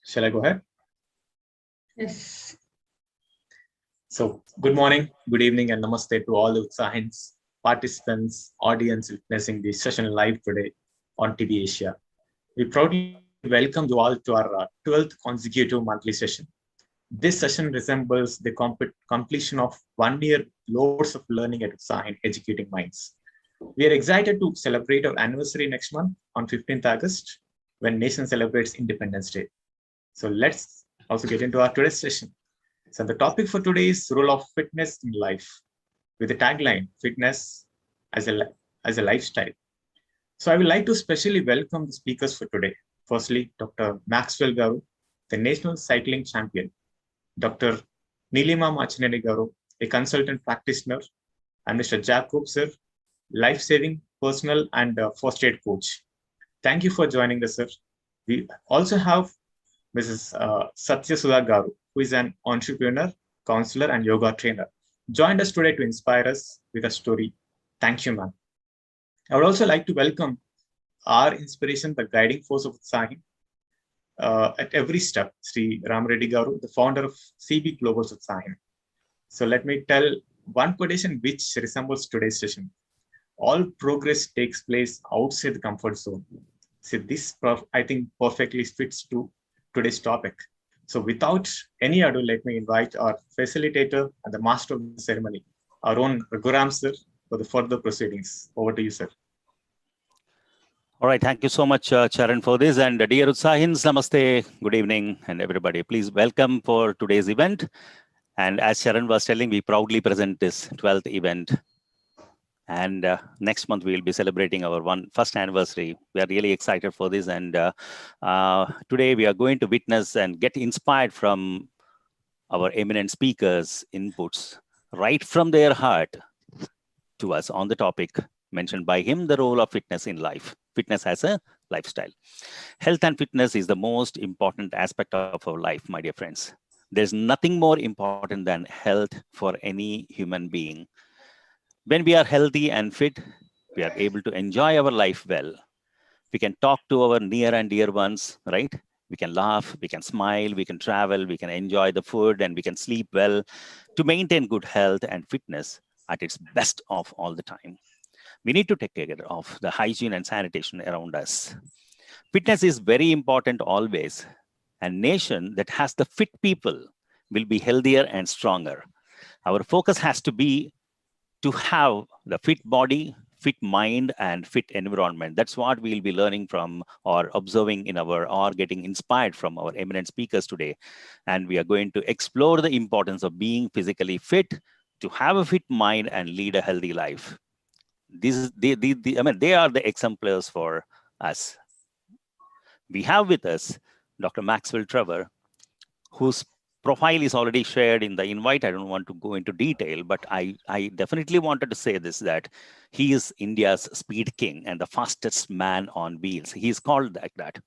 Shall I go ahead? Yes. So, good morning, good evening, and namaste to all the Utsahins, participants, audience witnessing this session live today on TVASIA. We proudly welcome you all to our 12th consecutive monthly session. This session resembles the completion of 1 year loads of learning at Utsahin, educating minds. We are excited to celebrate our anniversary next month on 15th August when nation celebrates Independence Day. So let's also get into our today's session. So the topic for today is role of fitness in life with the tagline fitness as a lifestyle. So I would like to specially welcome the speakers for today. Firstly, Dr. Maxwell Garu, the national cycling champion, Dr. Neelima Machineni Garu, a consultant practitioner, and Mr. Jacob sir, life-saving personal and first aid coach. Thank you for joining us, sir. We also have Mrs. Satya Sudha Garu, who is an entrepreneur, counselor, and yoga trainer, joined us today to inspire us with a story. Thank you, ma'am. I would also like to welcome our inspiration, the guiding force of Utsahin, at every step, Sri Ram Reddy Garu, the founder of CB Global Utsahin. So let me tell one quotation which resembles today's session. All progress takes place outside the comfort zone. So this, I think, perfectly fits to today's topic. So without any ado, let me invite our facilitator and the master of the ceremony, our own Raghuram sir, for the further proceedings. Over to you, sir. All right, thank you so much, Charan, for this. And dear Utsahins, namaste, good evening, and everybody. Please welcome for today's event. And as Charan was telling, we proudly present this 12th event. And next month, we'll be celebrating our first anniversary. We are really excited for this. And today, we are going to witness and get inspired from our eminent speakers' inputs right from their heart to us on the topic mentioned by him, the role of fitness in life, fitness as a lifestyle. Health and fitness is the most important aspect of our life, my dear friends. There's nothing more important than health for any human being. When we are healthy and fit, we are able to enjoy our life well. We can talk to our near and dear ones, right? We can laugh, we can smile, we can travel, we can enjoy the food, and we can sleep well to maintain good health and fitness at its best of all the time. We need to take care of the hygiene and sanitation around us. Fitness is very important always. A nation that has the fit people will be healthier and stronger. Our focus has to be to have the fit body, fit mind, and fit environment. That's what we'll be learning from or observing in or getting inspired from our eminent speakers today. And we are going to explore the importance of being physically fit, to have a fit mind and lead a healthy life. They are the exemplars for us. We have with us Dr. Maxwell Trevor, whose profile is already shared in the invite. I don't want to go into detail, but I definitely wanted to say this, that he is India's speed king and the fastest man on wheels. He is called like that.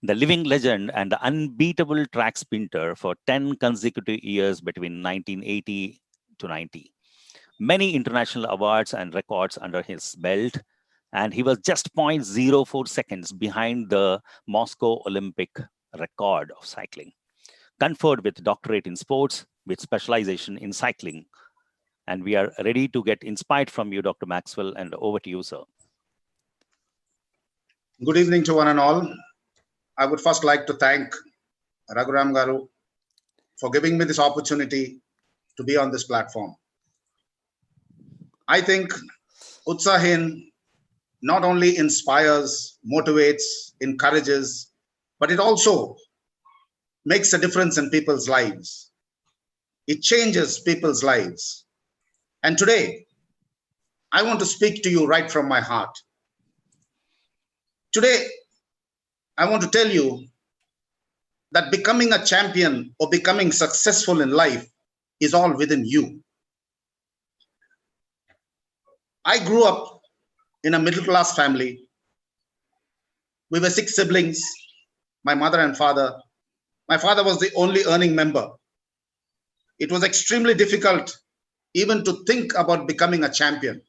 The living legend and the unbeatable track sprinter for 10 consecutive years between 1980 to 90. Many international awards and records under his belt, and he was just 0.04 seconds behind the Moscow Olympic record of cycling. Conferred with doctorate in sports with specialization in cycling. And we are ready to get inspired from you, Dr. Maxwell, and over to you, sir. Good evening to one and all. I would first like to thank Raghuram Garu for giving me this opportunity to be on this platform. I think Utsahin not only inspires, motivates, encourages, but it also makes a difference in people's lives. It changes people's lives. And today, I want to speak to you right from my heart. Today, I want to tell you that becoming a champion or becoming successful in life is all within you. I grew up in a middle-class family. We were 6 siblings, my mother and father. My father was the only earning member. It was extremely difficult even to think about becoming a champion.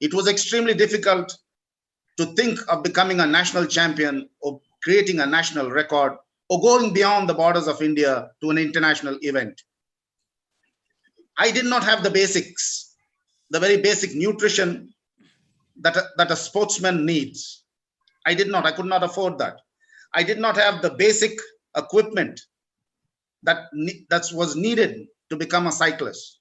It was extremely difficult to think of becoming a national champion or creating a national record or going beyond the borders of India to an international event. I did not have the basics, the very basic nutrition that a sportsman needs. I could not afford that. I did not have the basic equipment that was needed to become a cyclist.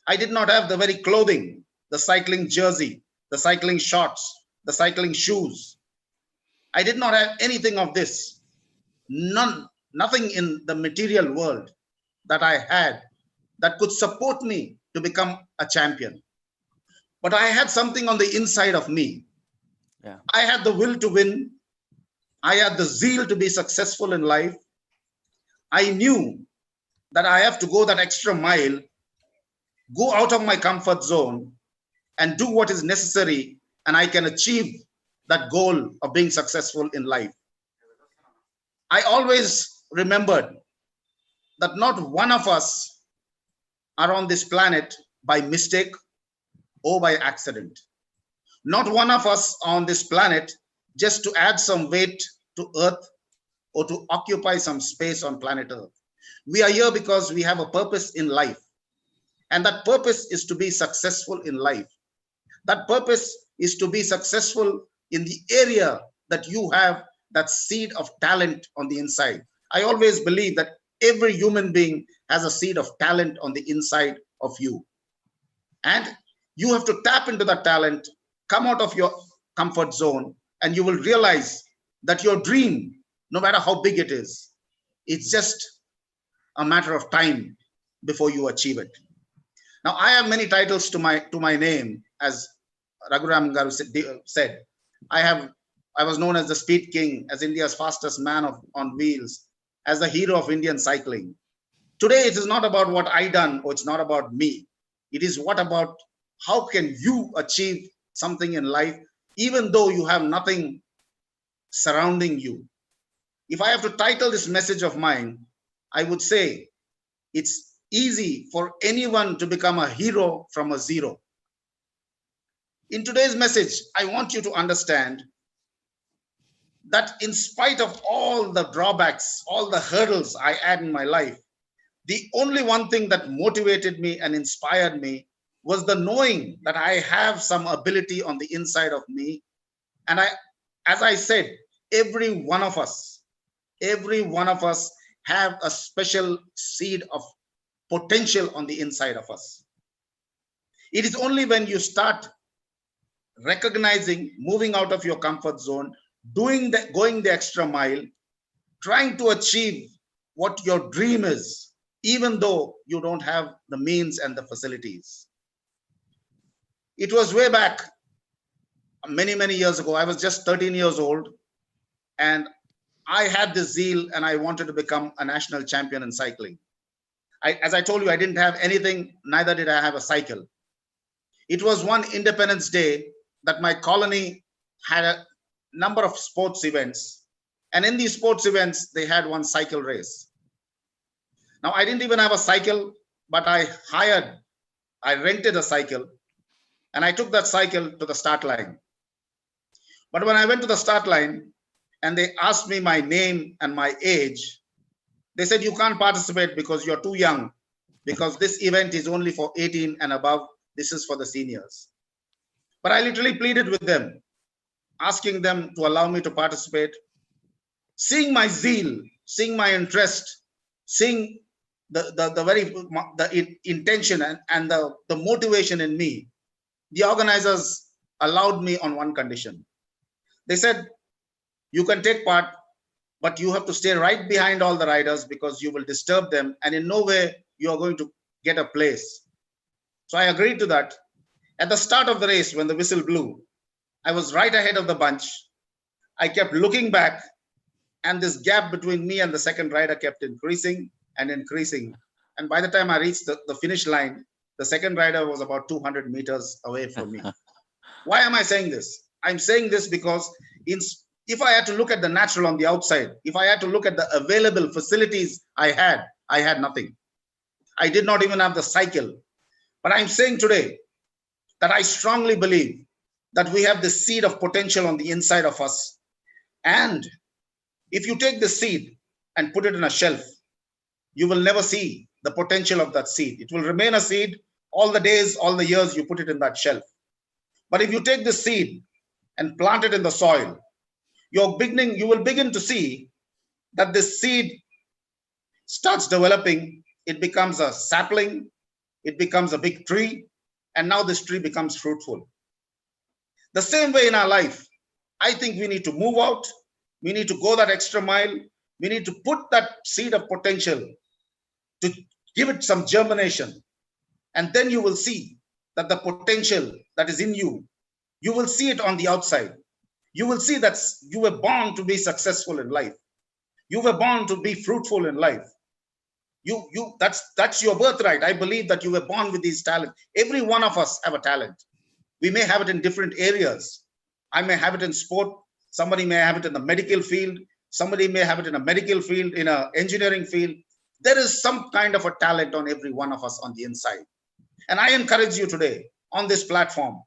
I did not have the very clothing, the cycling jersey, the cycling shorts, the cycling shoes. I did not have anything of this. Nothing in the material world that I had that could support me to become a champion. But I had something on the inside of me. Yeah. I had the will to win. I had the zeal to be successful in life. I knew that I have to go that extra mile, go out of my comfort zone, and do what is necessary, and I can achieve that goal of being successful in life. I always remembered that not one of us are on this planet by mistake or by accident. Not one of us on this planet just to add some weight to Earth or to occupy some space on planet Earth. We are here because we have a purpose in life. And that purpose is to be successful in life. That purpose is to be successful in the area that you have that seed of talent on the inside. I always believe that every human being has a seed of talent on the inside of you. And you have to tap into that talent, come out of your comfort zone, and you will realize that your dream, no matter how big it is, it's just a matter of time before you achieve it. Now, I have many titles to my name, as Raghuram Garu said. I was known as the Speed King, as India's fastest man on wheels, as the hero of Indian cycling. Today, it is not about what I done, or it's not about me. It is what about how can you achieve something in life, even though you have nothing surrounding you. If I have to title this message of mine, I would say it's easy for anyone to become a hero from a zero. In today's message, I want you to understand that in spite of all the drawbacks, all the hurdles I had in my life, the only one thing that motivated me and inspired me was the knowing that I have some ability on the inside of me. And as I said, every one of us have a special seed of potential on the inside of us. It is only when you start recognizing, moving out of your comfort zone, going the extra mile, trying to achieve what your dream is, even though you don't have the means and the facilities. It was way back many, many years ago. I was just 13 years old, and I had this zeal and I wanted to become a national champion in cycling. As I told you, I didn't have anything, neither did I have a cycle. It was one Independence Day that my colony had a number of sports events. And in these sports events, they had one cycle race. Now, I didn't even have a cycle, but I rented a cycle, and I took that cycle to the start line. But when I went to the start line and they asked me my name and my age, they said, you can't participate because you're too young, because this event is only for 18 and above. This is for the seniors. But I literally pleaded with them, asking them to allow me to participate. Seeing my zeal, seeing my interest, seeing the intention and the motivation in me, the organizers allowed me on one condition. They said, you can take part, but you have to stay right behind all the riders because you will disturb them, and in no way you are going to get a place. So I agreed to that. At the start of the race, when the whistle blew, I was right ahead of the bunch. I kept looking back, and this gap between me and the second rider kept increasing and increasing. And by the time I reached the finish line, the second rider was about 200 meters away from me. Why am I saying this? I'm saying this because if I had to look at the natural on the outside, if I had to look at the available facilities I had nothing. I did not even have the cycle. But I'm saying today that I strongly believe that we have the seed of potential on the inside of us. And if you take the seed and put it in a shelf, you will never see the potential of that seed. It will remain a seed all the days, all the years you put it in that shelf. But if you take this seed and plant it in the soil, you will begin to see that this seed starts developing. It becomes a sapling, it becomes a big tree, and now this tree becomes fruitful. The same way in our life, I think we need to move out, we need to go that extra mile, we need to put that seed of potential to give it some germination, and then you will see that the potential that is in you, you will see it on the outside. You will see that you were born to be successful in life. You were born to be fruitful in life. That's your birthright. I believe that you were born with these talents. Every one of us have a talent. We may have it in different areas. I may have it in sport. Somebody may have it in the medical field. Somebody may have it in a medical field, in an engineering field. There is some kind of a talent on every one of us on the inside. And I encourage you today on this platform.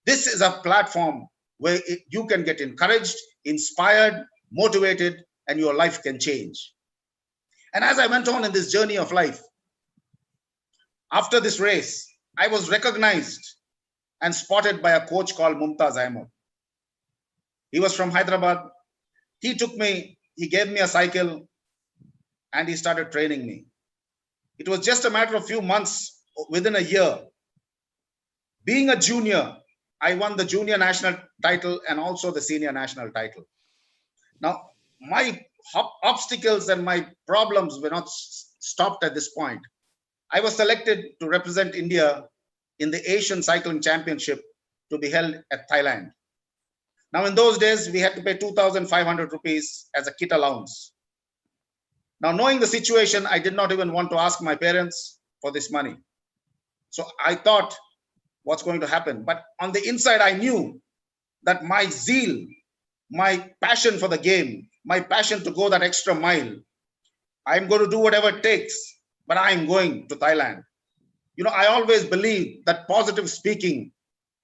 This is a platform where you can get encouraged, inspired, motivated, and your life can change. And as I went on in this journey of life, after this race, I was recognized and spotted by a coach called Utsahin. He was from Hyderabad. He took me, he gave me a cycle, and he started training me. It was just a matter of few months, within a year. Being a junior, I won the junior national title and also the senior national title. Now, my obstacles and my problems were not stopped at this point. I was selected to represent India in the Asian Cycling Championship to be held at Thailand. Now, in those days, we had to pay 2,500 rupees as a kit allowance. Now, knowing the situation, I did not even want to ask my parents for this money. So I thought, what's going to happen? But on the inside, I knew that my zeal, my passion for the game, my passion to go that extra mile, I'm going to do whatever it takes, but I'm going to Thailand. You know, I always believe that positive speaking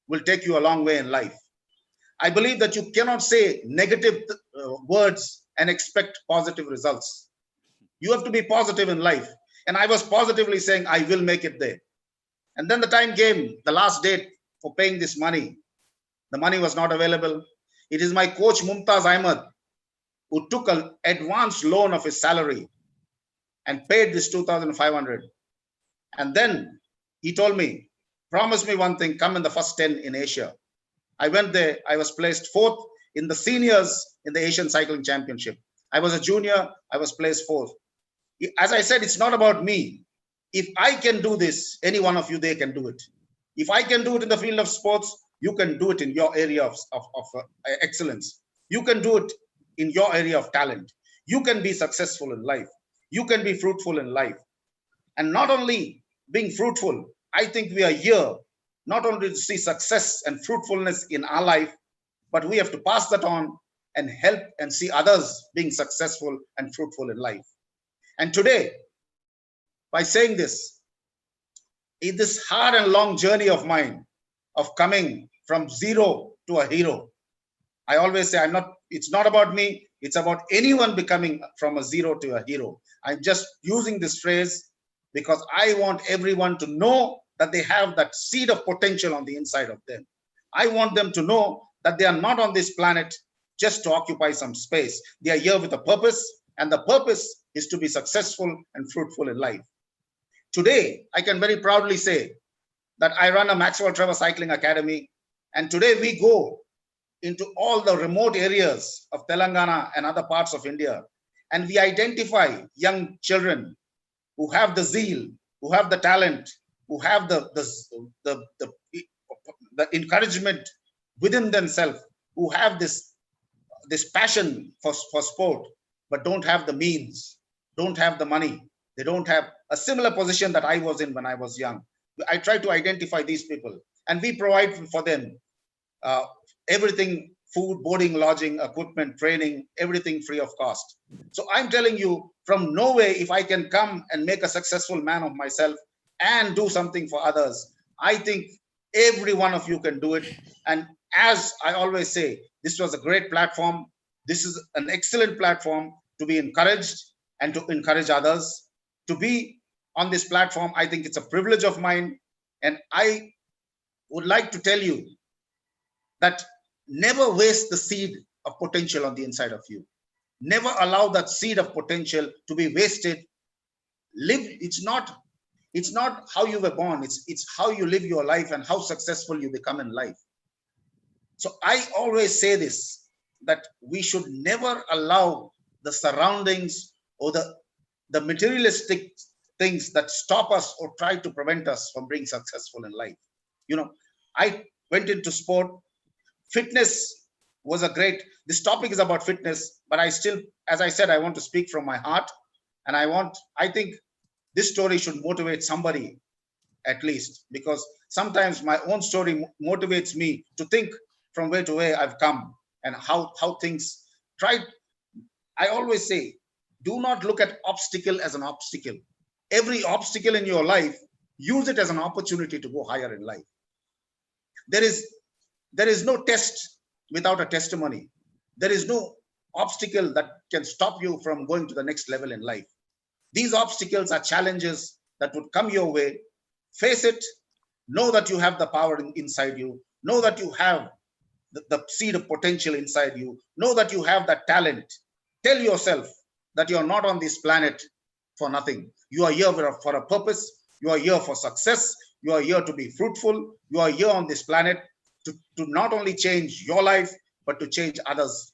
will take you a long way in life. I believe that you cannot say negative words and expect positive results. You have to be positive in life. And I was positively saying, I will make it there. And then the time came, the last date for paying this money. The money was not available. It is my coach, Utsahin, who took an advance loan of his salary and paid this 2,500. And then he told me, promise me one thing, come in the first 10 in Asia. I went there. I was placed 4th in the seniors in the Asian Cycling Championship. I was a junior. I was placed 4th. As I said, it's not about me. If I can do this, any one of you, they can do it. If I can do it in the field of sports, you can do it in your area of excellence. You can do it in your area of talent. You can be successful in life. You can be fruitful in life. And not only being fruitful, I think we are here not only to see success and fruitfulness in our life, but we have to pass that on and help and see others being successful and fruitful in life. And today, by saying this, in this hard and long journey of mine, of coming from zero to a hero, I always say it's not about me, it's about anyone becoming from a zero to a hero. I'm just using this phrase because I want everyone to know that they have that seed of potential on the inside of them. I want them to know that they are not on this planet just to occupy some space. They are here with a purpose, and the purpose is to be successful and fruitful in life. Today, I can very proudly say that I run a Maxwell Trevor Cycling Academy, and today we go into all the remote areas of Telangana and other parts of India, and we identify young children who have the zeal, who have the talent, who have the encouragement within themselves, who have this passion for sport, but don't have the means, don't have the money. They don't have a similar position that I was in when I was young. I try to identify these people, and we provide for them everything: food, boarding, lodging, equipment, training, everything free of cost. So I'm telling you, from nowhere, if I can come and make a successful man of myself and do something for others, I think every one of you can do it. And as I always say, this was a great platform. This is an excellent platform to be encouraged, and to encourage others to be on this platform. I think it's a privilege of mine. And I would like to tell you that never waste the seed of potential on the inside of you. Never allow that seed of potential to be wasted. Live, it's not how you were born, it's how you live your life and how successful you become in life. So I always say this, that we should never allow the surroundings or the materialistic things that stop us or try to prevent us from being successful in life. You know, I went into sport. Fitness was a great, this topic is about fitness, but I still, as I said, I want to speak from my heart. And I think this story should motivate somebody at least, because sometimes my own story motivates me to think from where to where I've come and how things try. I always say, do not look at obstacle as an obstacle. Every obstacle in your life, use it as an opportunity to go higher in life. There is no test without a testimony. There is no obstacle that can stop you from going to the next level in life. These obstacles are challenges that would come your way. Face it. Know that you have the power inside you. Know that you have the seed of potential inside you. Know that you have that talent. Tell yourself that you're not on this planet for nothing. You are here for a purpose. You are here for success. You are here to be fruitful. You are here on this planet to not only change your life, but to change others.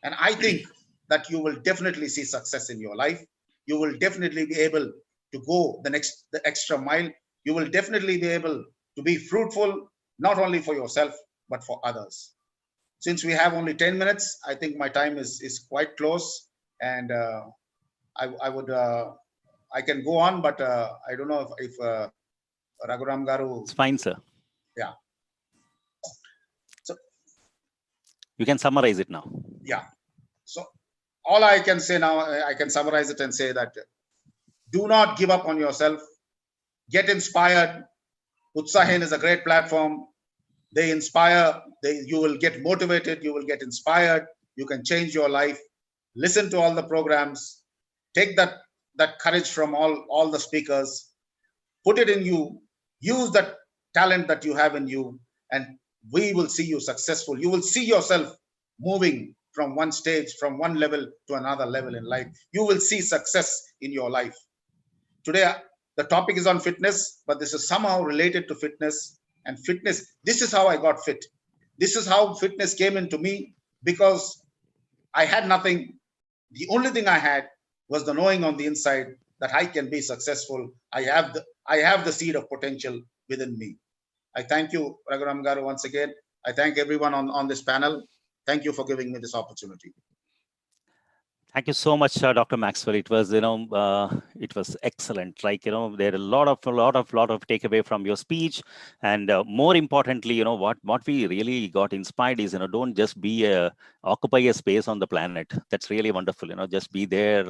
And I think that you will definitely see success in your life. You will definitely be able to go the extra mile. You will definitely be able to be fruitful, not only for yourself, but for others. Since we have only 10 minutes, I think my time is quite close. And I can go on, but I don't know if Raghuram Garu. It's fine, sir. Yeah. So you can summarize it now. Yeah. So all I can say now, I can summarize it and say that do not give up on yourself. Get inspired. Utsahin is a great platform. They inspire. You will get motivated. You will get inspired. You can change your life. Listen to all the programs. Take that courage from all the speakers. Put it in you. Use that talent that you have in you, and we will see you successful. You will see yourself moving from one stage, from one level to another level in life. You will see success in your life. Today, the topic is on fitness, but this is somehow related to fitness. And fitness, this is how I got fit. This is how fitness came into me, because I had nothing. The only thing I had was the knowing on the inside that I can be successful. I have the seed of potential within me. I thank you, Raghuram Garu, once again. I thank everyone on this panel. Thank you for giving me this opportunity. Thank you so much, Dr. Maxwell. It was, it was excellent. Like, there are a lot of takeaway from your speech, and more importantly, what we really got inspired is, don't just occupy a space on the planet. That's really wonderful. Just be there,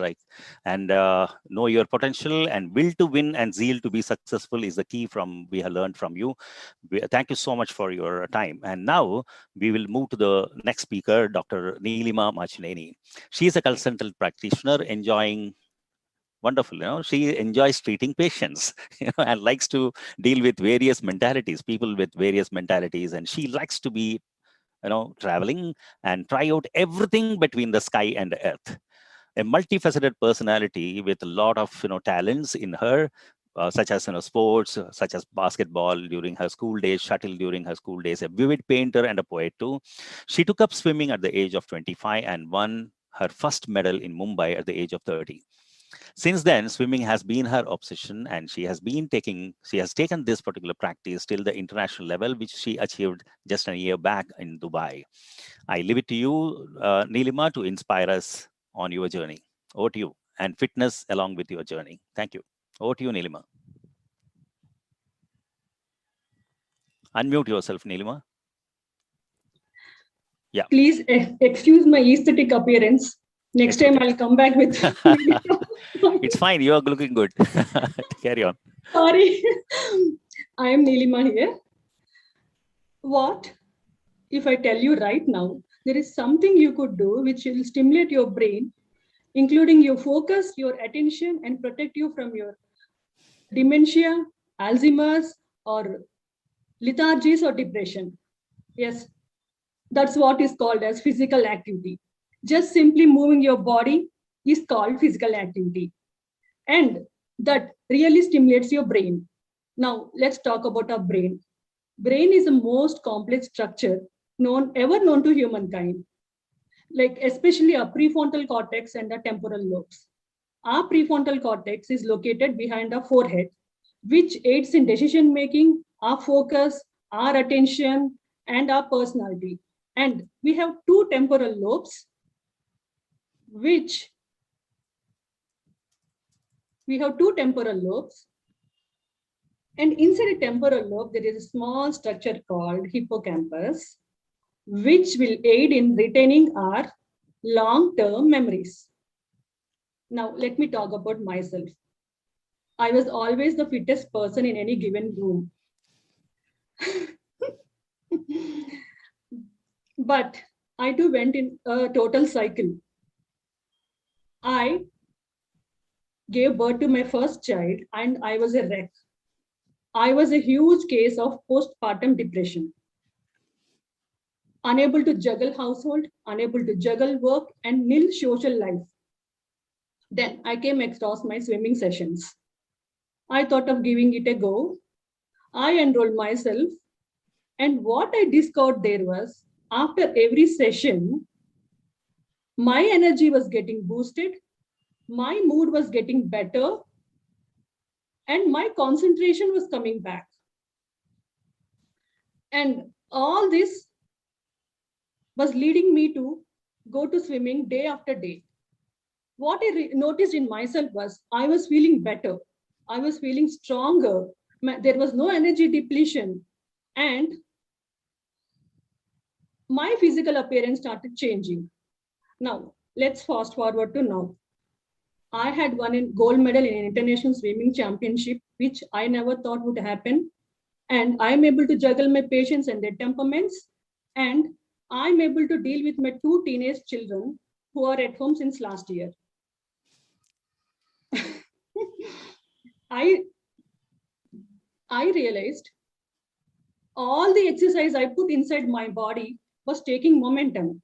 and know your potential, and will to win and zeal to be successful is the key we have learned from you. Thank you so much for your time. And now we will move to the next speaker, Dr. Neelima Machineni. She is a consultant practitioner enjoying wonderful, she enjoys treating patients, and likes to deal with various mentalities, people with various mentalities. And she likes to be, traveling and try out everything between the sky and the earth. A multifaceted personality with a lot of, talents in her, such as sports, such as basketball during her school days, shuttle during her school days, a vivid painter and a poet too. She took up swimming at the age of 25 and won her first medal in Mumbai at the age of 30. Since then, swimming has been her obsession, and she has taken this particular practice till the international level, which she achieved just a year back in Dubai. I leave it to you, Neelima, to inspire us on your journey. Over to you, and fitness along with your journey. Thank you. Over to you, Neelima. Unmute yourself, Neelima. Yeah. Please excuse my aesthetic appearance. Next time I'll come back with. It's fine. You are looking good. Carry on. Sorry. I am Neelima here. What if I tell you right now, there is something you could do which will stimulate your brain including your focus, your attention, and protect you from your dementia, Alzheimer's, or lethargies or depression. Yes, that's what is called as physical activity. Just simply moving your body is called physical activity. And that really stimulates your brain. Now, let's talk about our brain. Brain is the most complex structure ever known to humankind, like especially our prefrontal cortex and the temporal lobes. Our prefrontal cortex is located behind our forehead, which aids in decision making, our focus, our attention, and our personality. And we have two temporal lobes, and inside a temporal lobe, there is a small structure called hippocampus, which will aid in retaining our long-term memories. Now, let me talk about myself. I was always the fittest person in any given room. But I too went in a total cycle. I gave birth to my first child and I was a wreck. I was a huge case of postpartum depression. Unable to juggle household, unable to juggle work, and nil social life. Then I came across my swimming sessions. I thought of giving it a go. I enrolled myself, and what I discovered there was, after every session, my energy was getting boosted, my mood was getting better, and my concentration was coming back. And all this was leading me to go to swimming day after day. What I noticed in myself was I was feeling better. I was feeling stronger. There was no energy depletion. And my physical appearance started changing. Now, let's fast forward to now. I had won a gold medal in an international swimming championship, which I never thought would happen. And I'm able to juggle my patients and their temperaments. And I'm able to deal with my two teenage children who are at home since last year. I realized all the exercise I put inside my body was taking momentum.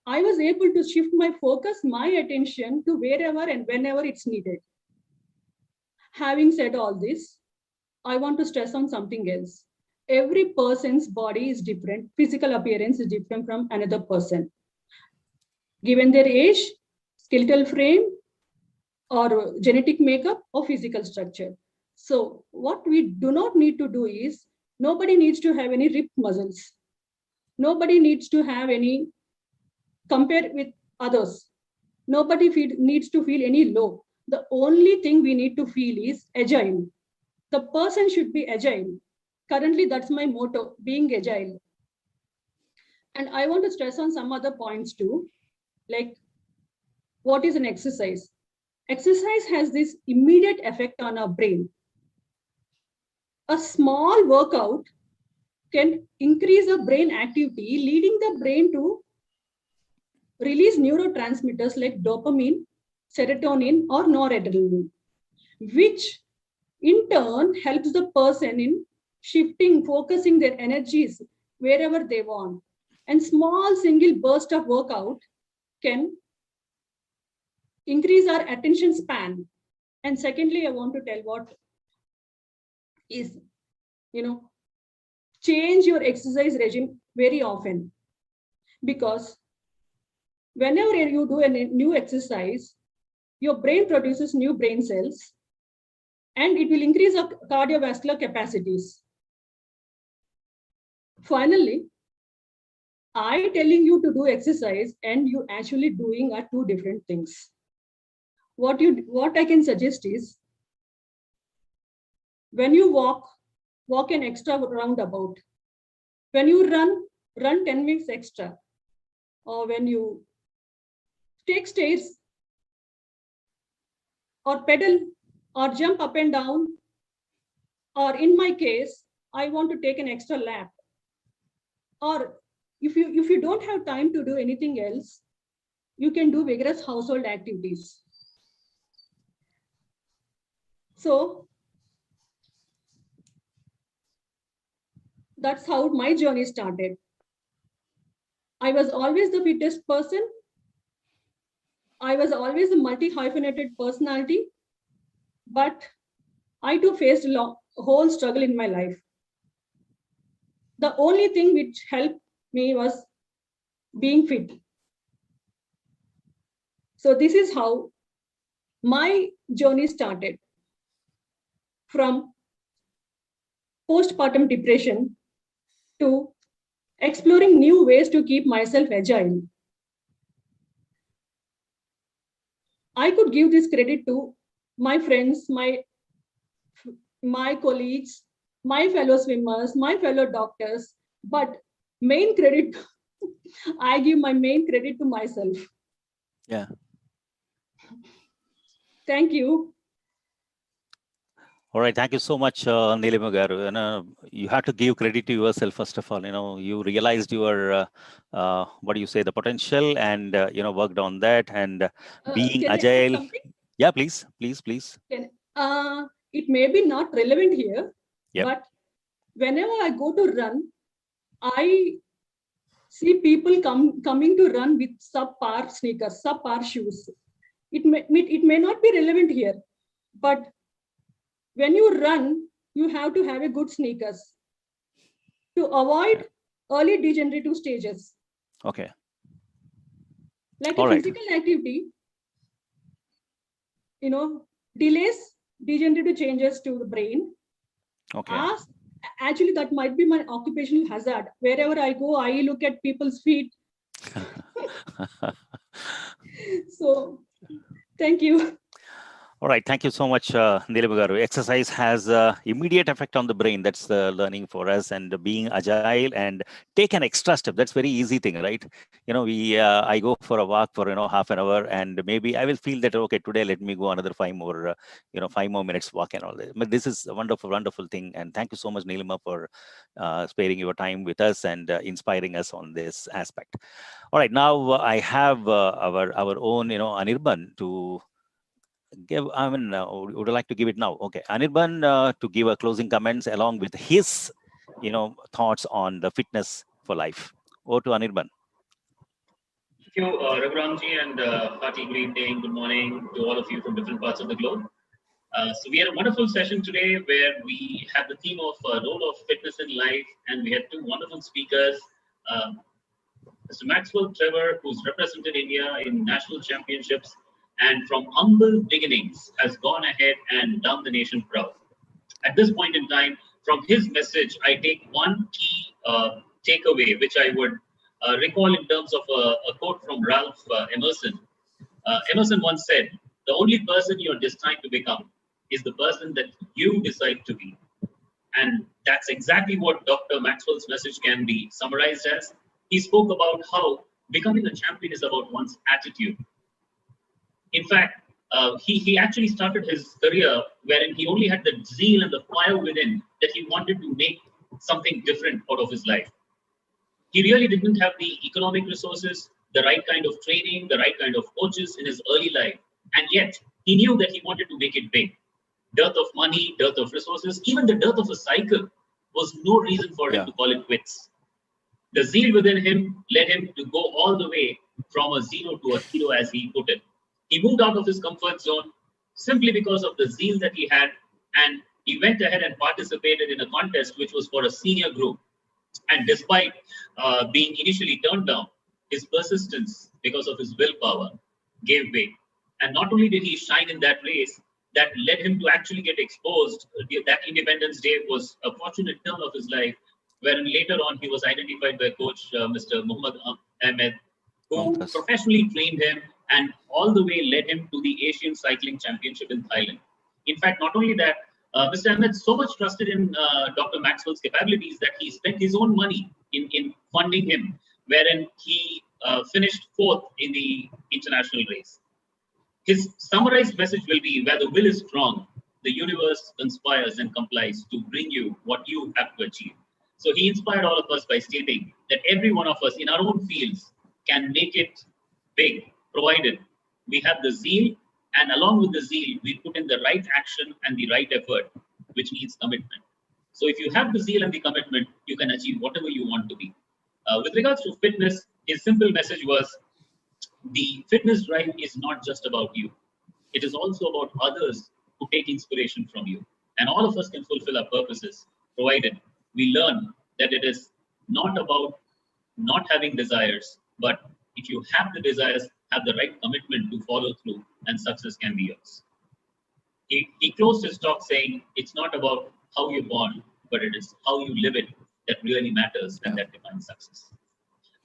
I was able to shift my focus, my attention to wherever and whenever it's needed. Having said all this, I want to stress on something else. Every person's body is different. Physical appearance is different from another person. Given their age, skeletal frame, or genetic makeup or physical structure. So what we do not need to do is, nobody needs to have any ripped muscles. Nobody needs to have any compare with others. Nobody needs to feel any low. The only thing we need to feel is agile. The person should be agile. Currently, that's my motto, being agile. And I want to stress on some other points too, like what is an exercise? Exercise has this immediate effect on our brain. A small workout can increase the brain activity, leading the brain to release neurotransmitters like dopamine, serotonin, or noradrenaline, which in turn helps the person in focusing their energies wherever they want. And small single burst of workout can increase our attention span. And secondly, I want to tell what is, change your exercise regime very often, because whenever you do a new exercise, your brain produces new brain cells and it will increase our cardiovascular capacities. Finally, I telling you to do exercise and you actually doing are two different things. What I can suggest is, when you walk an extra roundabout. When you run 10 minutes extra. Or when you take stairs or pedal or jump up and down, or in my case, I want to take an extra lap. Or if you don't have time to do anything else, you can do vigorous household activities. So that's how my journey started. I was always the fittest person. I was always a multi-hyphenated personality, but I too faced a whole struggle in my life. The only thing which helped me was being fit. So this is how my journey started, from postpartum depression to exploring new ways to keep myself agile. I could give this credit to my friends, my colleagues, my fellow swimmers, my fellow doctors, but main credit, I give my main credit to myself. Yeah. Thank you. All right, thank you so much, Neelima garu. And you have to give credit to yourself first of all. You realized your what do you say, the potential, and worked on that, and being Can agile. I add something? Yeah, please. It may be not relevant here, Yep. but whenever I go to run, I see people coming to run with subpar sneakers, subpar shoes. It may not be relevant here, but when you run, you have to have a good sneakers to avoid early degenerative stages. Okay. Like All a right. physical activity, delays degenerative changes to the brain. Okay. Actually, that might be my occupational hazard. Wherever I go, I look at people's feet. So, thank you. All right, thank you so much, Neelima garu. Exercise has immediate effect on the brain. That's the learning for us, and being agile and take an extra step. That's very easy thing, right? I go for a walk for half an hour, and maybe I will feel that okay, today let me go another 5 more minutes walk and all that. But this is a wonderful, wonderful thing, and thank you so much, Neelima, for sparing your time with us and inspiring us on this aspect. All right, now I have our own Anirban to give. Would you like to give it now? Okay, Anirban to give a closing comments along with his thoughts on the fitness for life. Over to Anirban. Thank you, Raghuramji, and hearty good evening, good morning to all of you from different parts of the globe. So we had a wonderful session today where we had the theme of role of fitness in life, and we had two wonderful speakers, Mr. Maxwell Trevor, who's represented India in national championships and from humble beginnings has gone ahead and done the nation proud. At this point in time, from his message, I take one key takeaway, which I would recall in terms of a quote from Ralph Emerson. Emerson once said, "The only person you're destined to become is the person that you decide to be." And that's exactly what Dr. Maxwell's message can be summarized as. He spoke about how becoming a champion is about one's attitude. In fact, he actually started his career wherein he only had the zeal and the fire within that he wanted to make something different out of his life. He really didn't have the economic resources, the right kind of training, the right kind of coaches in his early life. And yet, he knew that he wanted to make it big. Dearth of money, dearth of resources, even the dearth of a cycle was no reason for him to call it quits. The zeal within him led him to go all the way from a zero to a hero, as he put it. He moved out of his comfort zone simply because of the zeal that he had, and he went ahead and participated in a contest which was for a senior group. And despite being initially turned down, his persistence, because of his willpower, gave way. And not only did he shine in that race, that led him to actually get exposed. That Independence Day was a fortunate turn of his life, wherein later on he was identified by coach Mr. Muhammad Ahmed, who professionally trained him and all the way led him to the Asian Cycling Championship in Thailand. In fact, not only that, Mr. Ahmed so much trusted in Dr. Maxwell's capabilities that he spent his own money in funding him, wherein he finished fourth in the international race. His summarized message will be, where the will is strong, the universe conspires and complies to bring you what you have to achieve. So he inspired all of us by stating that every one of us in our own fields can make it big provided we have the zeal, and along with the zeal, we put in the right action and the right effort, which needs commitment. So if you have the zeal and the commitment, you can achieve whatever you want to be. With regards to fitness, his simple message was the fitness drive is not just about you. It is also about others who take inspiration from you. And all of us can fulfill our purposes, provided we learn that it is not about not having desires, but if you have the desires, have the right commitment to follow through, and success can be yours. He closed his talk saying, it's not about how you're born, but it is how you live it that really matters and that defines success.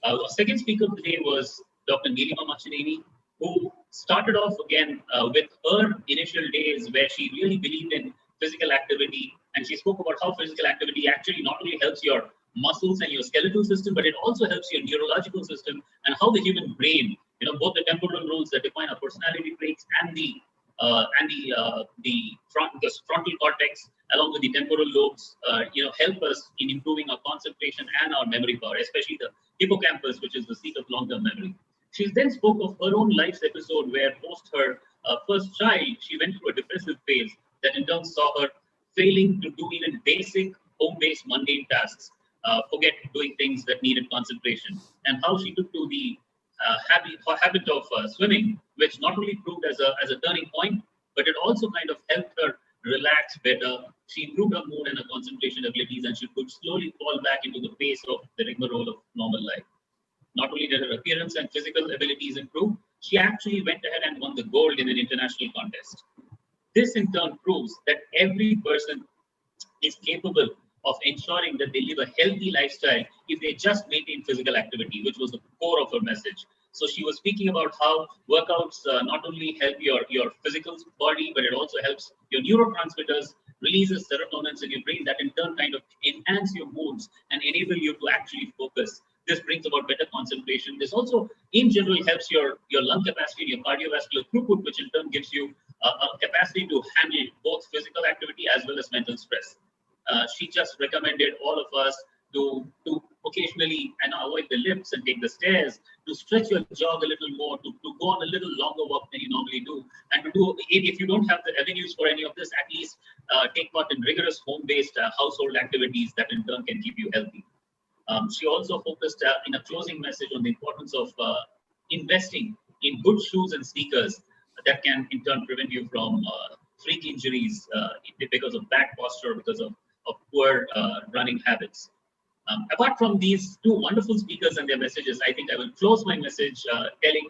Our second speaker today was Dr. Neelima, who started off again with her initial days where she really believed in physical activity. And she spoke about how physical activity actually not only helps your muscles and your skeletal system, but it also helps your neurological system, and how the human brain, both the temporal rules that define our personality traits and the frontal cortex, along with the temporal lobes, help us in improving our concentration and our memory power, especially the hippocampus, which is the seat of long-term memory. She then spoke of her own life's episode where post her first child, she went through a depressive phase that in turn saw her failing to do even basic home-based mundane tasks, forget doing things that needed concentration, and how she took to the habit of swimming, which not only proved as a turning point, but it also kind of helped her relax better. She improved her mood and her concentration abilities, and she could slowly fall back into the pace of the rigmarole of normal life. Not only did her appearance and physical abilities improve, she actually went ahead and won the gold in an international contest. This in turn proves that every person is capable of ensuring that they live a healthy lifestyle if they just maintain physical activity, which was the core of her message. So she was speaking about how workouts not only help your physical body, but it also helps your neurotransmitters, releases serotonins in your brain that in turn kind of enhance your moods and enable you to actually focus. This brings about better concentration. This also, in general, helps your lung capacity, your cardiovascular throughput, which in turn gives you a capacity to handle both physical activity as well as mental stress. She just recommended all of us to occasionally avoid the lifts and take the stairs, to stretch your jog a little more, to go on a little longer walk than you normally do, and to do, if you don't have the avenues for any of this, at least take part in rigorous home-based household activities that in turn can keep you healthy. She also focused in a closing message on the importance of investing in good shoes and sneakers that can in turn prevent you from freak injuries because of bad posture, because of poor running habits. Apart from these two wonderful speakers and their messages, I think I will close my message telling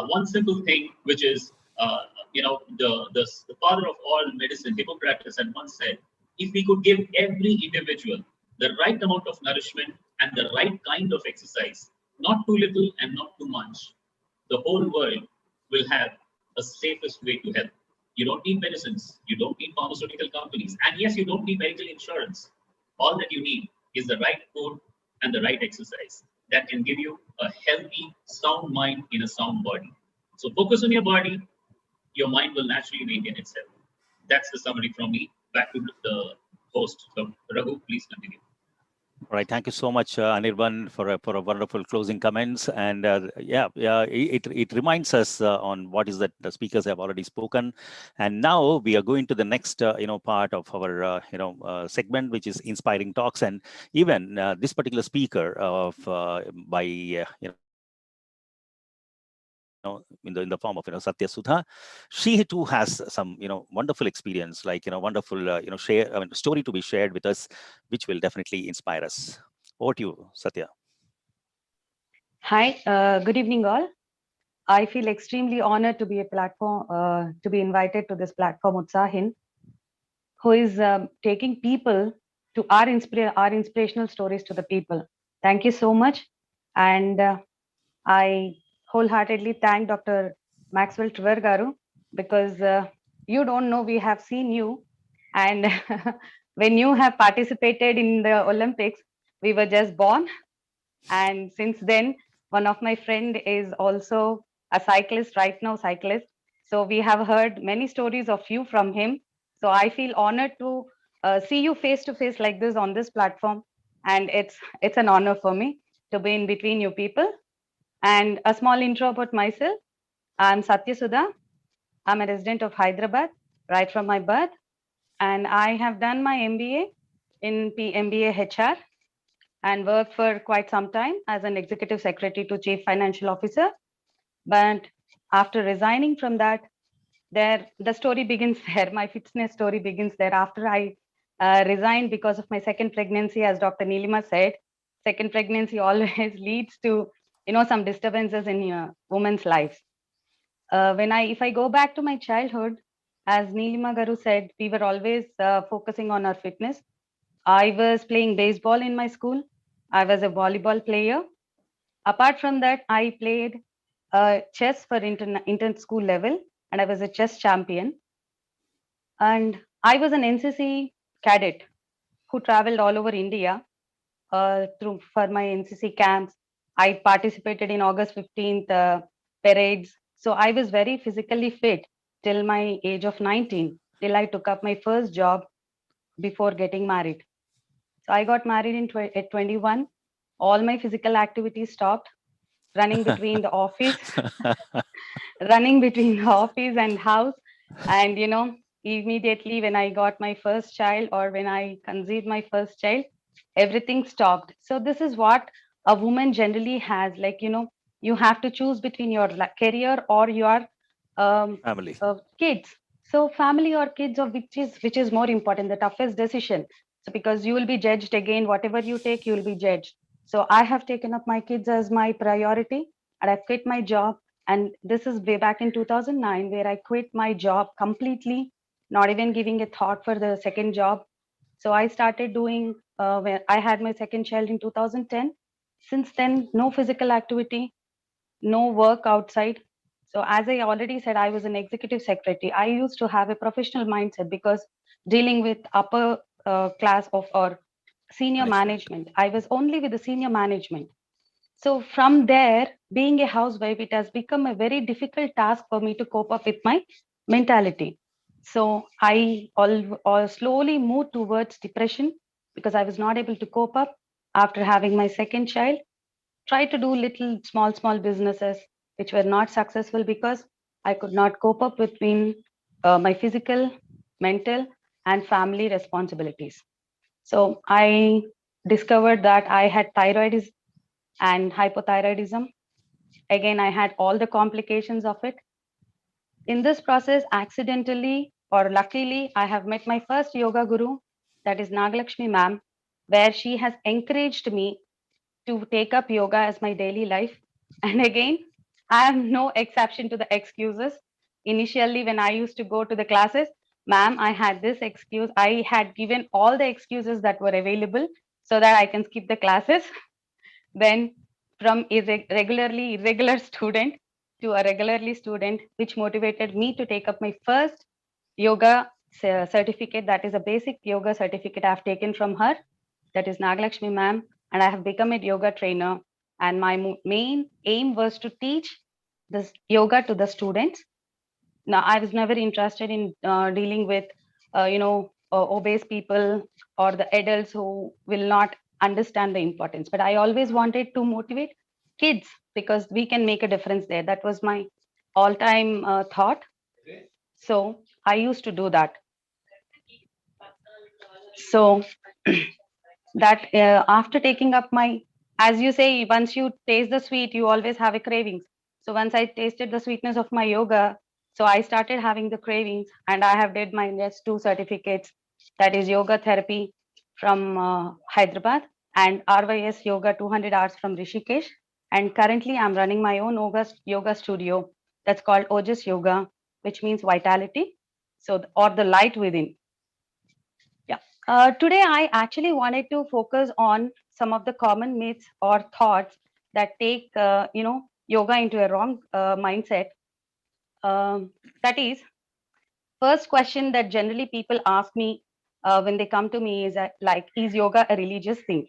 one simple thing, which is, the father of all medicine, Hippocrates, had once said, if we could give every individual the right amount of nourishment and the right kind of exercise, not too little and not too much, the whole world will have a safest way to health. You don't need medicines, you don't need pharmaceutical companies, and yes, you don't need medical insurance. All that you need is the right food and the right exercise that can give you a healthy, sound mind in a sound body. So focus on your body, your mind will naturally maintain itself. That's the summary from me. Back to the host. So, Raghu, please continue. All right, thank you so much, Anirban, for a wonderful closing comments. And it reminds us on what is that the speakers have already spoken. And now we are going to the next part of our segment, which is inspiring talks. And even this particular speaker in the form of Satya Sudha, she too has some wonderful experience, like wonderful story to be shared with us, which will definitely inspire us. Over to you, Satya. Hi, good evening, all. I feel extremely honored to be to be invited to this platform, Utsahin, who is taking people to our inspirational stories to the people. Thank you so much, and I wholeheartedly thank Dr. Maxwell Trevor Garu, because you don't know, we have seen you, and when you have participated in the Olympics, we were just born, and since then, one of my friend is also a cyclist right now, so we have heard many stories of you from him. So I feel honored to see you face to face like this on this platform, and it's an honor for me to be in between you people. And a small intro about myself. I'm Satya Sudha. I'm a resident of Hyderabad, right from my birth. And I have done my MBA in MBA HR and worked for quite some time as an executive secretary to chief financial officer. But after resigning from that, the story begins there. My fitness story begins there. After I resigned because of my second pregnancy, as Dr. Neelima said, second pregnancy always leads to some disturbances in women's lives. If I go back to my childhood, as Neelima Garu said, we were always focusing on our fitness. I was playing baseball in my school. I was a volleyball player. Apart from that, I played chess for inter school level, and I was a chess champion. And I was an NCC cadet who traveled all over India for my NCC camps. I participated in August 15th parades. So I was very physically fit till my age of 19, till I took up my first job before getting married. So I got married at 21. All my physical activities stopped. Running between the office, running between the office and house. And, immediately when I got my first child or when I conceived my first child, everything stopped. So this is what a woman generally has, like, you have to choose between your career or your Family. Kids. So family or kids, or which is more important, the toughest decision. So because you will be judged again, whatever you take, you will be judged. So I have taken up my kids as my priority, and I quit my job. And this is way back in 2009, where I quit my job completely, not even giving a thought for the second job. So I started doing, when I had my second child in 2010. Since then, no physical activity, no work outside. So as I already said, I was an executive secretary. I used to have a professional mindset because dealing with upper class of or senior management, I was only with the senior management. So from there, being a housewife, it has become a very difficult task for me to cope up with my mentality. So I all slowly moved towards depression because I was not able to cope up after having my second child. Try to do little small businesses which were not successful because I could not cope up between my physical, mental, and family responsibilities. So I discovered that I had thyroidism and hypothyroidism. Again, I had all the complications of it. In this process, accidentally or luckily, I have met my first yoga guru, that is Nagalakshmi ma'am, where she has encouraged me to take up yoga as my daily life. And again, I am no exception to the excuses. Initially, when I used to go to the classes, ma'am, I had this excuse. I had given all the excuses that were available so that I can skip the classes. Then from regularly irregular student to a regularly student, which motivated me to take up my first yoga certificate. That is a basic yoga certificate I've taken from her. That is Nagalakshmi ma'am. And I have become a yoga trainer. And my main aim was to teach this yoga to the students. Now, I was never interested in dealing with, obese people or the adults who will not understand the importance. But I always wanted to motivate kids because we can make a difference there. That was my all-time thought. So I used to do that. So that after taking up my, as you say, once you taste the sweet, you always have a cravings. So once I tasted the sweetness of my yoga, so I started having the cravings, and I have did my next 2 certificates, that is yoga therapy from Hyderabad and RYS yoga 200 hours from Rishikesh. And currently I'm running my own yoga studio that's called Ojas Yoga, which means vitality. So, or the light within. Today, I actually wanted to focus on some of the common myths or thoughts that take, yoga into a wrong mindset. That is, first question that generally people ask me when they come to me is that, like, is yoga a religious thing?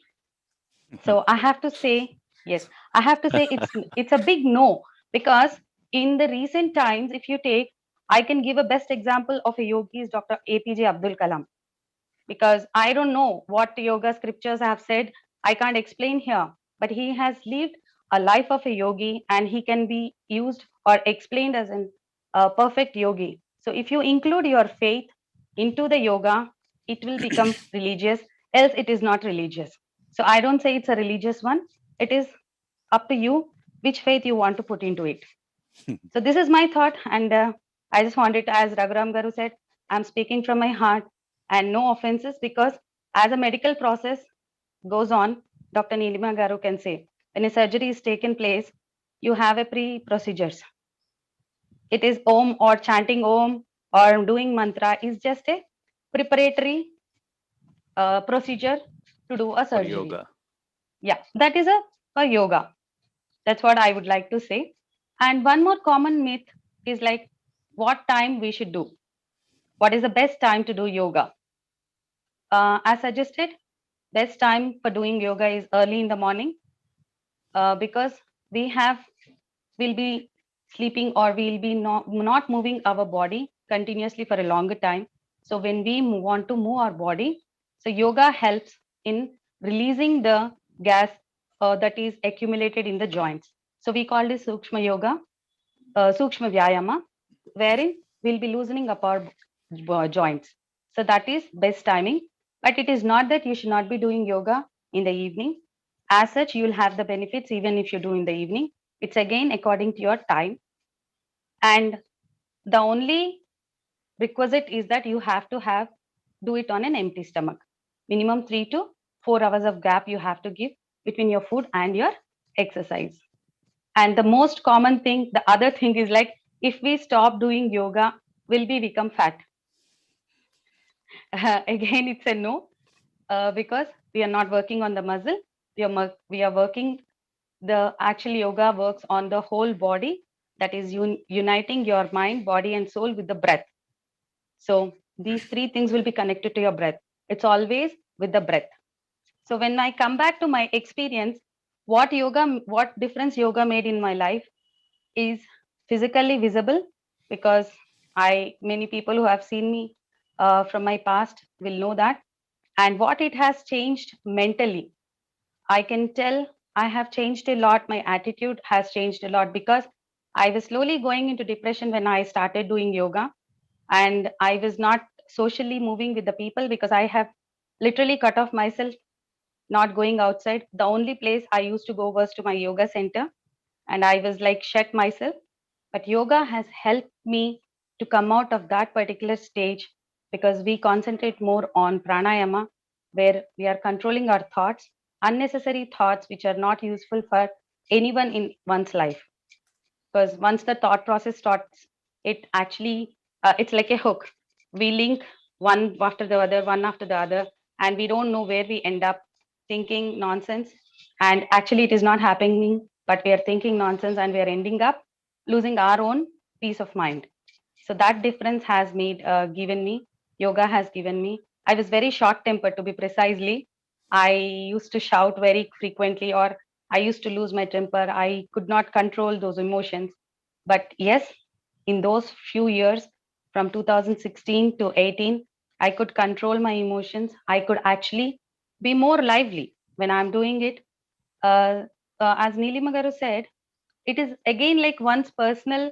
So I have to say, yes, I have to say it's a big no, because in the recent times, if you take, I can give a best example of a yogi is Dr. APJ Abdul Kalam, because I don't know what yoga scriptures have said. I can't explain here, but he has lived a life of a yogi and he can be used or explained as a perfect yogi. So if you include your faith into the yoga, it will become religious, else it is not religious. So I don't say it's a religious one. It is up to you which faith you want to put into it. So this is my thought, and I just wanted to, as Raghuram Garu said, I'm speaking from my heart, and no offenses, because as a medical process goes on, Dr. Neelima Garu can say, when a surgery is taken place, you have a pre-procedures. It is Om or chanting Om or doing mantra is just a preparatory procedure to do a For surgery. yoga. Yeah, that is a for yoga. That's what I would like to say. And one more common myth is like what time we should do. What is the best time to do yoga? As suggested, best time for doing yoga is early in the morning, because we'll be sleeping, or we'll be not moving our body continuously for a longer time. So when we want to move our body, so yoga helps in releasing the gas that is accumulated in the joints. So we call this Sukshma Yoga, Sukshma Vyayama, wherein we'll be loosening up our joints. So that is best timing. But it is not that you should not be doing yoga in the evening. As such, you will have the benefits even if you do in the evening. It's again according to your time. And the only requisite is that you have to do it on an empty stomach. Minimum 3 to 4 hours of gap you have to give between your food and your exercise. And the most common thing, the other thing is like, if we stop doing yoga, will we become fat? Again, it's a no, because we are not working on the muscle. We are working, the actual yoga works on the whole body, that is uniting your mind, body, and soul with the breath. So these three things will be connected to your breath. It's always with the breath. So when I come back to my experience, what difference yoga made in my life is physically visible, because many people who have seen me from my past will know that. And what it has changed mentally, I can tell I have changed a lot. My attitude has changed a lot, because I was slowly going into depression when I started doing yoga, and I was not socially moving with the people, because I have literally cut off myself, not going outside. The only place I used to go was to my yoga center, and I was like shut myself. But yoga has helped me to come out of that particular stage, because we concentrate more on pranayama, where we are controlling our thoughts, unnecessary thoughts which are not useful for anyone in one's life. Because once the thought process starts, it actually, it's like a hook. We link one after the other, one after the other, and we don't know where we end up thinking nonsense. And actually, it is not happening, but we are thinking nonsense, and we are ending up losing our own peace of mind. So that difference has given me, yoga has given me. I was very short tempered, to be precisely. I used to shout very frequently, or I used to lose my temper. I could not control those emotions. But yes, in those few years, from 2016 to 18, I could control my emotions. I could actually be more lively when I'm doing it. As Neelima Garu said, it is again like one's personal,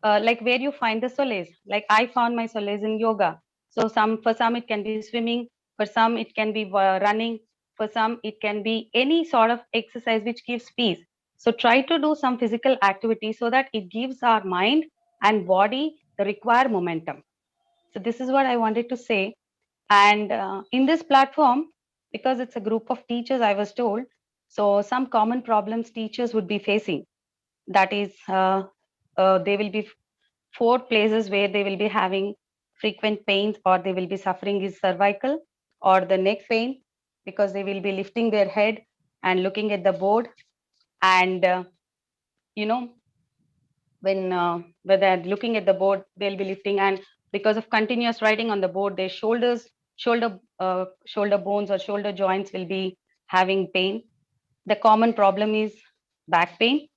like where you find the solace. Like I found my solace in yoga. So for some it can be swimming, for some it can be running, for some it can be any sort of exercise which gives peace. So try to do some physical activity so that it gives our mind and body the required momentum. So this is what I wanted to say. And in this platform, because it's a group of teachers, I was told, so some common problems teachers would be facing, that is there will be 4 places where they will be having frequent pains, or they will be suffering, is cervical or the neck pain, because they will be lifting their head and looking at the board. And you know, when they're looking at the board, they'll be lifting, and because of continuous writing on the board, their shoulder bones or shoulder joints will be having pain. The common problem is back pain,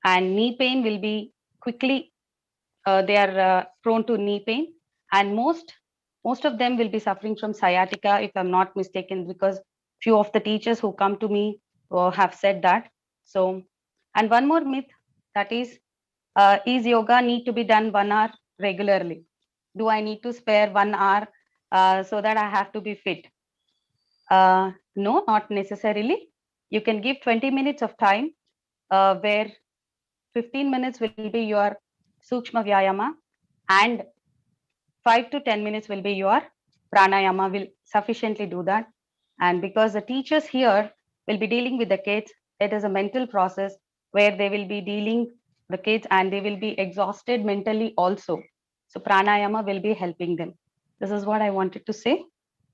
and knee pain will be quickly, they are prone to knee pain. And most of them will be suffering from sciatica, if I'm not mistaken, because few of the teachers who come to me have said that. So, and one more myth, that is is yoga need to be done 1 hour regularly? Do I need to spare 1 hour so that I have to be fit? No, not necessarily. You can give 20 minutes of time where 15 minutes will be your Sukshma Vyayama and 5 to 10 minutes will be your pranayama. Will sufficiently do that. And because the teachers here will be dealing with the kids, it is a mental process where they will be dealing the kids and they will be exhausted mentally also. So pranayama will be helping them. This is what I wanted to say.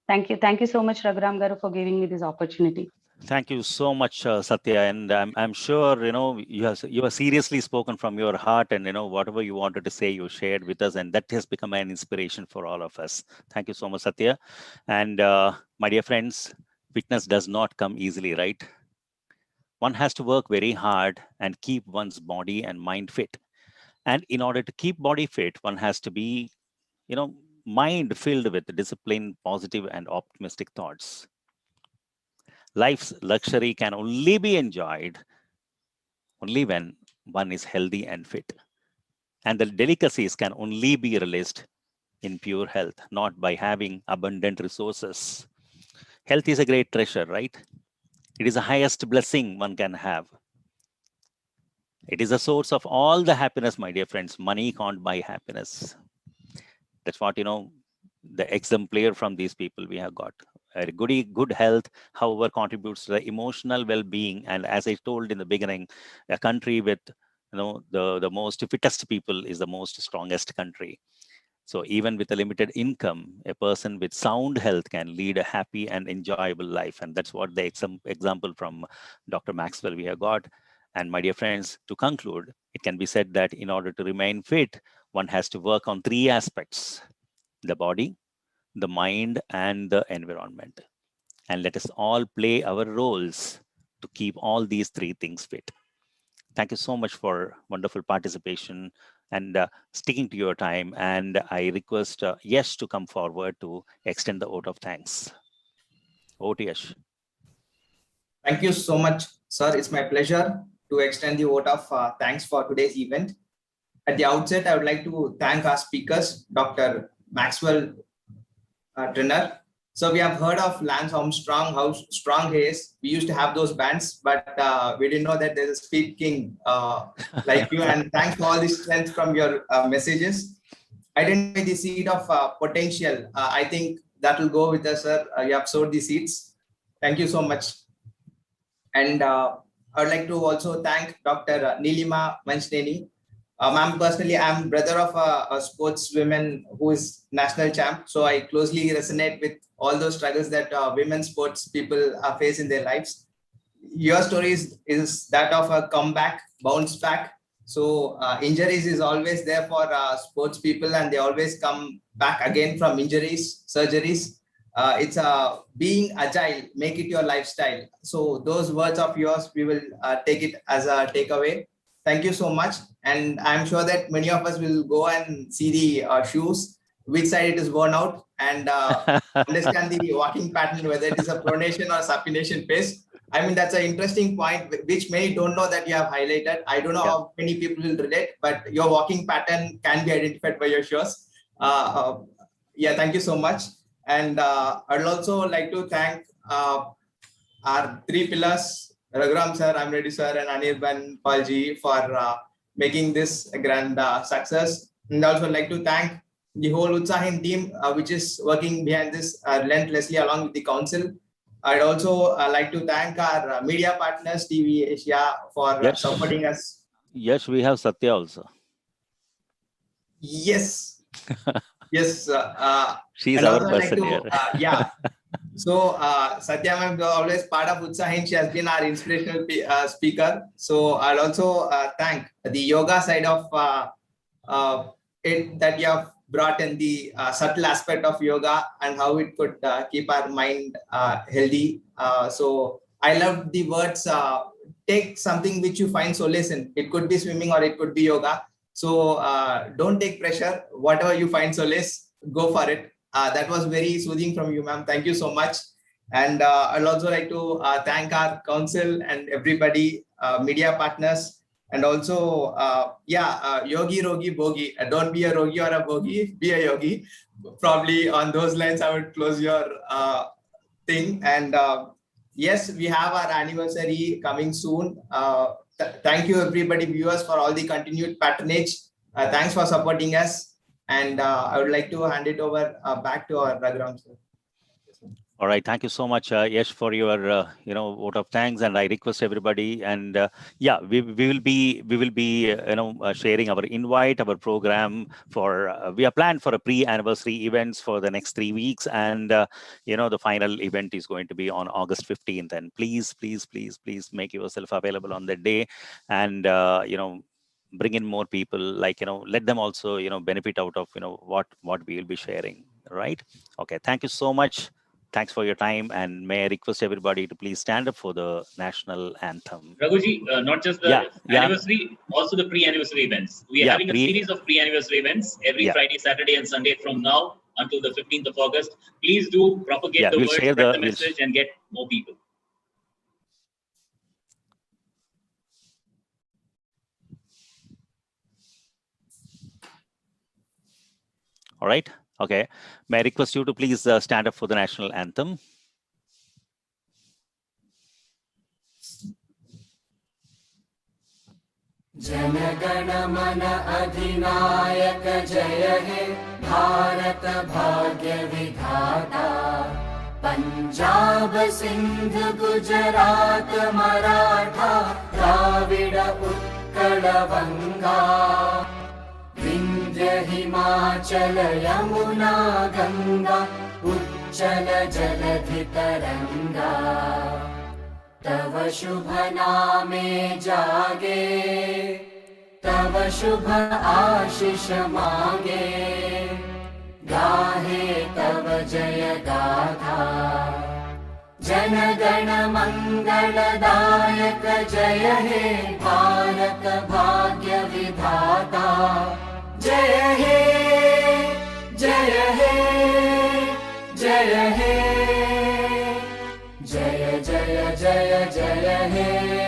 Thank you. Thank you so much, Raghuram Garu, for giving me this opportunity. Thank you so much, Satya, and I'm sure you have seriously spoken from your heart, and whatever you wanted to say, you shared with us, and that has become an inspiration for all of us. Thank you so much, Satya. And my dear friends, fitness does not come easily, right? One has to work very hard and keep one's body and mind fit. And in order to keep body fit, one has to be, mind filled with discipline, positive, and optimistic thoughts. Life's luxury can only be enjoyed only when one is healthy and fit. And the delicacies can only be realized in pure health, not by having abundant resources. Health is a great treasure, right? It is the highest blessing one can have. It is a source of all the happiness, my dear friends. Money can't buy happiness. That's what, the exemplar from these people we have got. Good health, however, contributes to the emotional well-being. And as I told in the beginning, a country with the most fittest people is the most strongest country. So even with a limited income, a person with sound health can lead a happy and enjoyable life. And that's what the example from Dr. Maxwell we have got. And my dear friends, to conclude, it can be said that in order to remain fit, one has to work on 3 aspects: the body, the mind, and the environment. And let us all play our roles to keep all these 3 things fit. Thank you so much for wonderful participation and sticking to your time. And I request Yash to come forward to extend the vote of thanks. Over to Yash. Thank you so much, sir. It's my pleasure to extend the vote of thanks for today's event. At the outset, I would like to thank our speakers, Dr. Maxwell Trevor. So we have heard of Lance Armstrong, how strong he is. We used to have those bands, but we didn't know that there's a speed king like you. And thanks for all the strength from your messages. Identify the seed of potential. I think that will go with us, sir. You have sowed the seeds. Thank you so much. And I would like to also thank Dr. Neelima MAXINENI. Ma'am, personally, I'm brother of a sportswoman who is national champ. So I closely resonate with all those struggles that women sports people face in their lives. Your story is that of a comeback, bounce back. So injuries is always there for sports people, and they always come back again from injuries, surgeries. It's being agile, make it your lifestyle. So those words of yours, we will take it as a takeaway. Thank you so much. And I'm sure that many of us will go and see the shoes, which side it is worn out, and understand the walking pattern, whether it is a pronation or supination phase. I mean, that's an interesting point, which many don't know that you have highlighted. I don't know how many people will relate, but your walking pattern can be identified by your shoes. Yeah, thank you so much. And I'd also like to thank our 3 pillars, Raghuram sir, I'm ready sir, and Anirban Palji for making this a grand success. And also like to thank the whole Utsahin team, which is working behind this relentlessly along with the council. I'd also like to thank our media partners, TVASIA, for supporting us. Yes, we have Satya also. Yes. Yes. She's our person here. Yeah. So Satya ma'am is always part of Utsahin. She has been our inspirational speaker. So I'll also thank the yoga side of it that you have brought in, the subtle aspect of yoga and how it could keep our mind healthy. So I love the words, take something which you find solace in. It could be swimming or it could be yoga. So don't take pressure. Whatever you find solace, go for it. That was very soothing from you, ma'am. Thank you so much. And I'd also like to thank our council and everybody, media partners. And also, yogi, rogi, bogi. Don't be a rogi or a bogi, be a yogi. Probably on those lines, I would close your thing. And yes, we have our anniversary coming soon. Thank you, everybody, viewers, for all the continued patronage. Thanks for supporting us. And I would like to hand it over back to our Raghuram sir. All right, thank you so much, Yash, for your vote of thanks. And I request everybody, and we will be sharing our invite, our program for we are planned for a pre-anniversary events for the next 3 weeks, and the final event is going to be on August 15th. And please make yourself available on that day, and bring in more people. Let them also benefit out of what we will be sharing. Right? Okay. Thank you so much. Thanks for your time, and may I request everybody to please stand up for the national anthem. Raghuji, not just the anniversary, also the pre-anniversary events. We are having a series of pre-anniversary events every Friday, Saturday, and Sunday from now until the 15th of August. Please do propagate the word, spread the message, and get more people. All right. Okay. May I request you to please stand up for the national anthem. Janagana mana adhinayaka jaya he Bharat bhagya vidhata Punjab Sindh Gujarat Maratha Dravida Utkala Vanga Vindhya Himachala Yamuna Ganga Uchala Jaladhi Taranga तव शुभ नामे जागे तव शुभ आशीष मांगे गाहे तव जय गाथा जन गण मंगलदायक जय हे भारत भाग्य विधाता जय हे जय हे जय हे जय जय जय जय हे